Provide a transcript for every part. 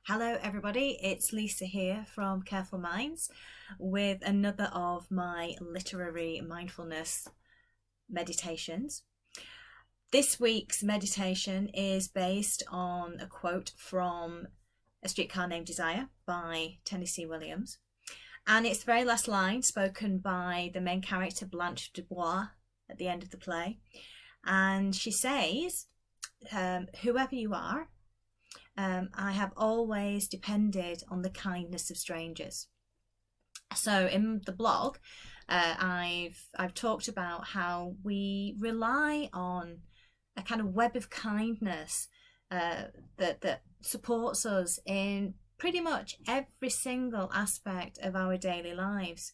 Hello, everybody. It's Lisa here from Careful Minds with another of my literary mindfulness meditations. This week's meditation is based on a quote from A Streetcar Named Desire by Tennessee Williams. And it's the very last line spoken by the main character, Blanche Dubois, at the end of the play. And she says, whoever you are, I have always depended on the kindness of strangers. So in the blog, I've talked about how we rely on a kind of web of kindness that supports us in pretty much every single aspect of our daily lives.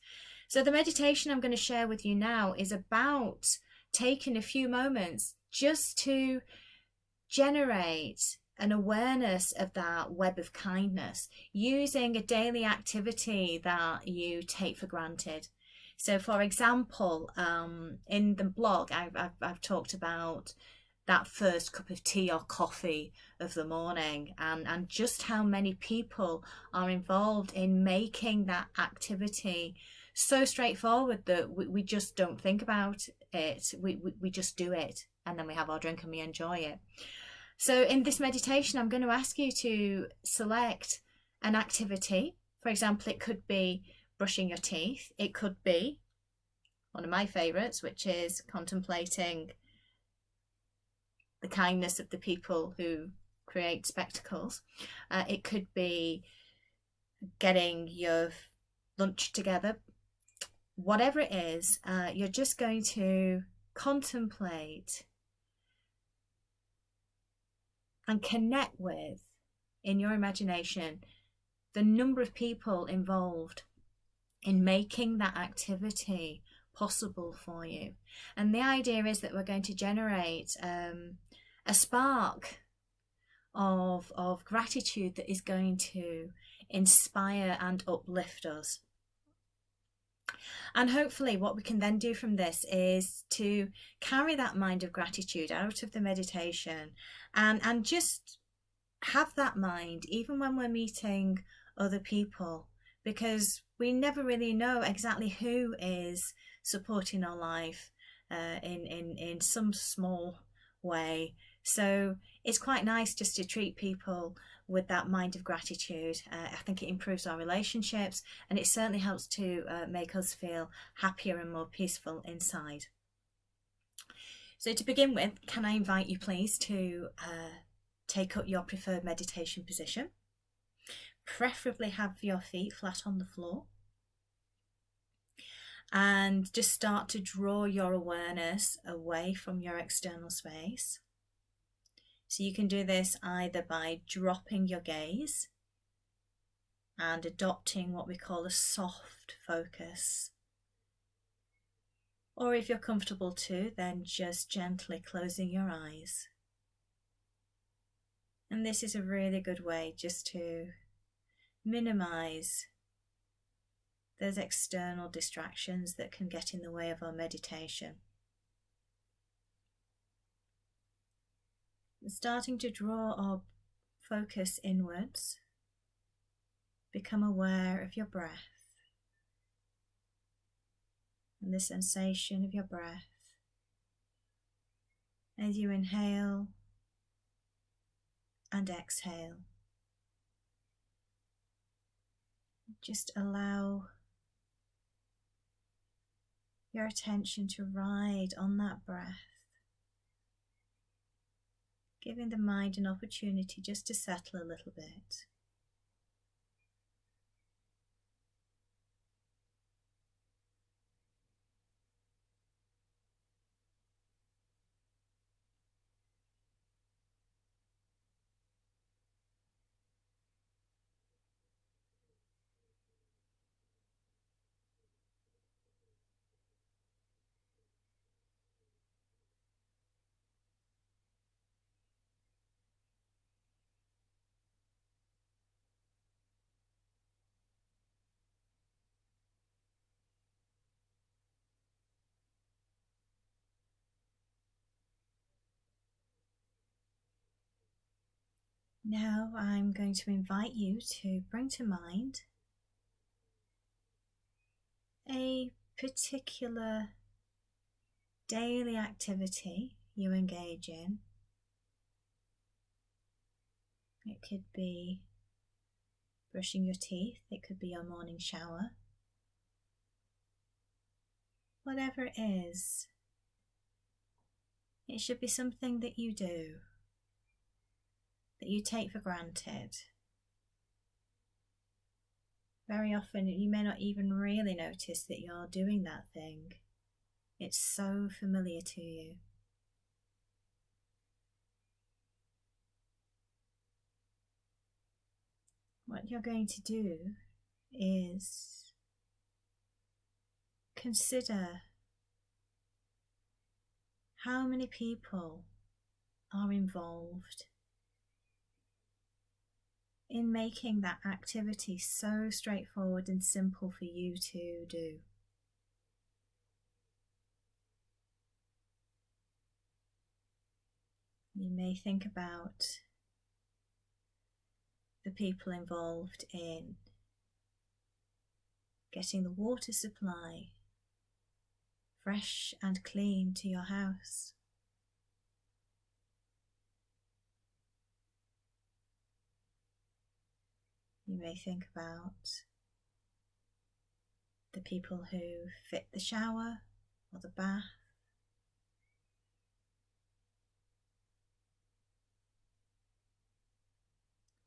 So the meditation I'm going to share with you now is about taking a few moments just to generate an awareness of that web of kindness using a daily activity that you take for granted. So for example, in the blog I've talked about that first cup of tea or coffee of the morning and just how many people are involved in making that activity so straightforward that we just don't think about it. We just do it, and then we have our drink and we enjoy it. So in this meditation, I'm going to ask you to select an activity. For example, it could be brushing your teeth. It could be one of my favorites, which is contemplating the kindness of the people who create spectacles. It could be getting your lunch together. Whatever it is, you're just going to contemplate and connect with, in your imagination, the number of people involved in making that activity possible for you. And the idea is that we're going to generate a spark of gratitude that is going to inspire and uplift us. And hopefully what we can then do from this is to carry that mind of gratitude out of the meditation and just have that mind even when we're meeting other people, because we never really know exactly who is supporting our life in some small way. So it's quite nice just to treat people with that mind of gratitude. I think it improves our relationships, and it certainly helps to make us feel happier and more peaceful inside. So to begin with, can I invite you please to take up your preferred meditation position? Preferably have your feet flat on the floor. And just start to draw your awareness away from your external space. So you can do this either by dropping your gaze and adopting what we call a soft focus. Or if you're comfortable to, then just gently closing your eyes. And this is a really good way just to minimize those external distractions that can get in the way of our meditation. And starting to draw our focus inwards, become aware of your breath and the sensation of your breath as you inhale and exhale. Just allow your attention to ride on that breath, giving the mind an opportunity just to settle a little bit. Now I'm going to invite you to bring to mind a particular daily activity you engage in. It could be brushing your teeth, it could be your morning shower. Whatever it is, it should be something that you do, that you take for granted. Very often you may not even really notice that you're doing that thing. It's so familiar to you. What you're going to do is consider how many people are involved in making that activity so straightforward and simple for you to do. You may think about the people involved in getting the water supply fresh and clean to your house. You may think about the people who fit the shower or the bath.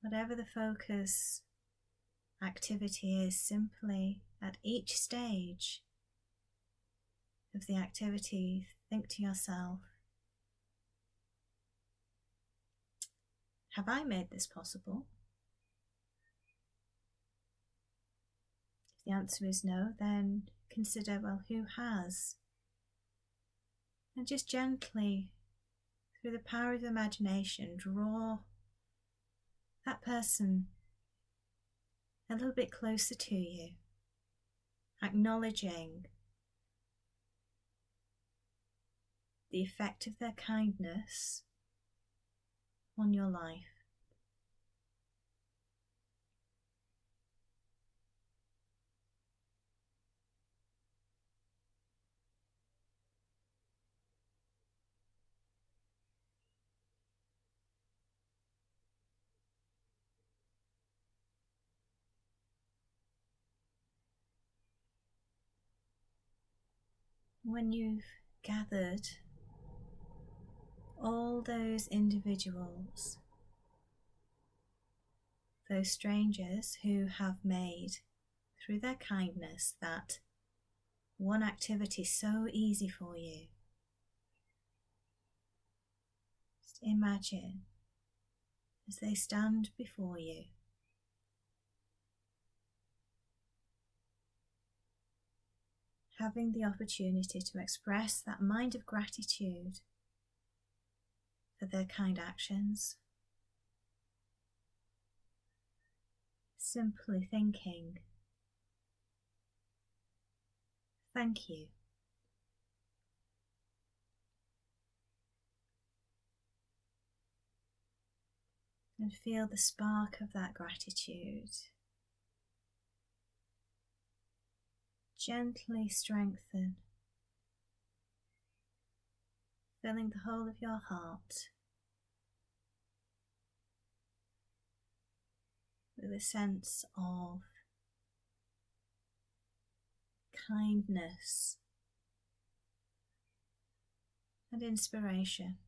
Whatever the focus activity is, simply at each stage of the activity, think to yourself, have I made this possible? If the answer is no, then consider, well, who has? And just gently, through the power of imagination, draw that person a little bit closer to you, acknowledging the effect of their kindness on your life. When you've gathered all those individuals, those strangers who have made, through their kindness, that one activity so easy for you, just imagine as they stand before you, having the opportunity to express that mind of gratitude for their kind actions. Simply thinking, thank you. And feel the spark of that gratitude gently strengthen, filling the whole of your heart with a sense of kindness and inspiration.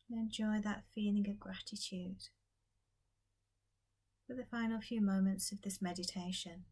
And enjoy that feeling of gratitude for the final few moments of this meditation.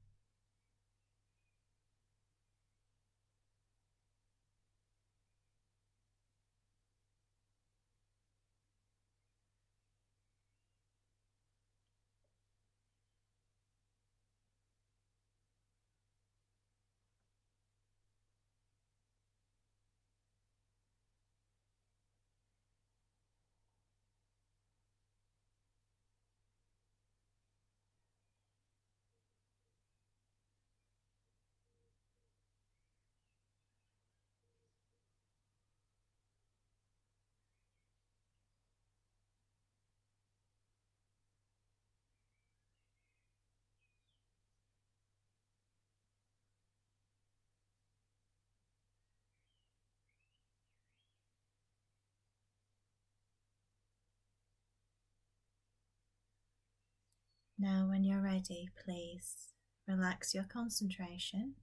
Now, when you're ready, please relax your concentration.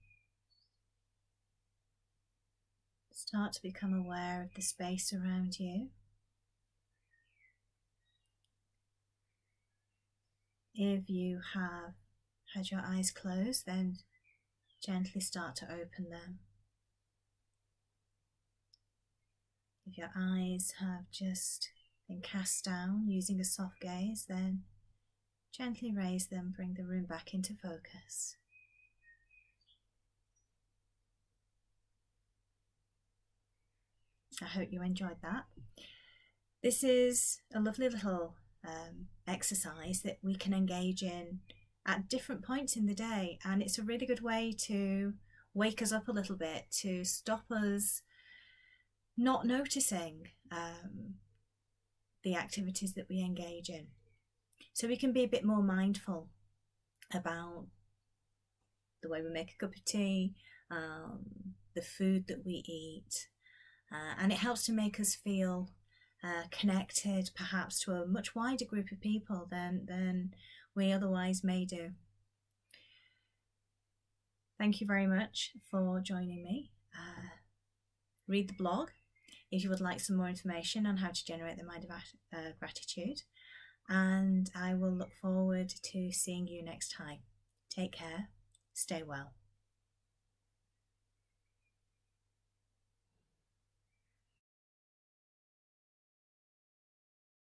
Start to become aware of the space around you. If you have had your eyes closed, then gently start to open them. If your eyes have just been cast down using a soft gaze, then gently raise them, bring the room back into focus. I hope you enjoyed that. This is a lovely little exercise that we can engage in at different points in the day, and it's a really good way to wake us up a little bit, to stop us not noticing the activities that we engage in, so we can be a bit more mindful about the way we make a cup of tea, the food that we eat, and it helps to make us feel connected perhaps to a much wider group of people than we otherwise may do. Thank you very much for joining me. Read the blog if you would like some more information on how to generate the mind of gratitude, and I will look forward to seeing you next time. Take care, stay well.